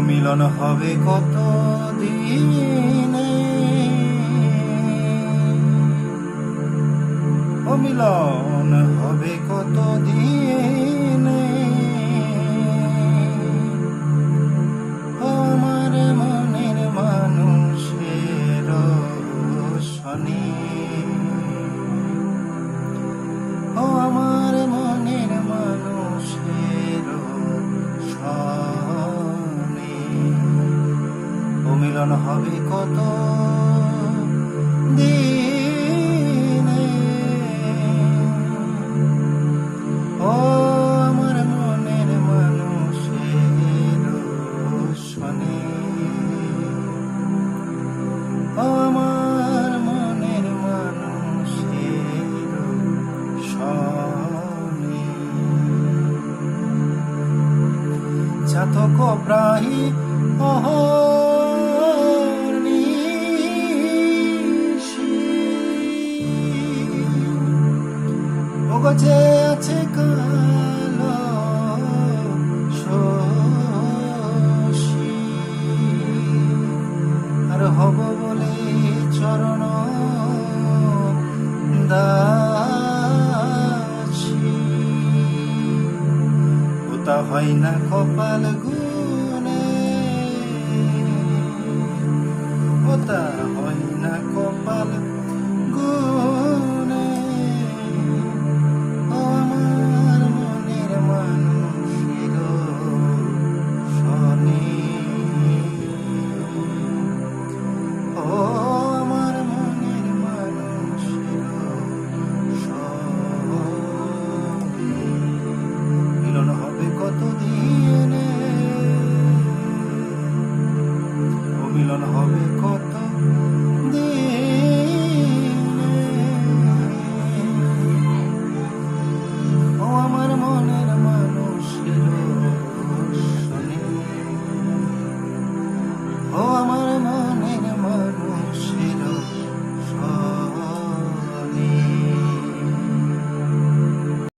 মিলন হবে কত দিনে, ও মিলন হবে কত দিনে, আমার মনের মানুষের শনি, ও আমার মনের মানুষের শনি, ও মিলন হবে কত দিনে, ও আমার মনের মানুষের শনি, ও আমার মনের মানুষের শনি। জাতক প্রায়ই যে আছে কালো শশী, আর হব বলে চরণ দাসী, ওটা হয় না কপাল গুনে, ওটা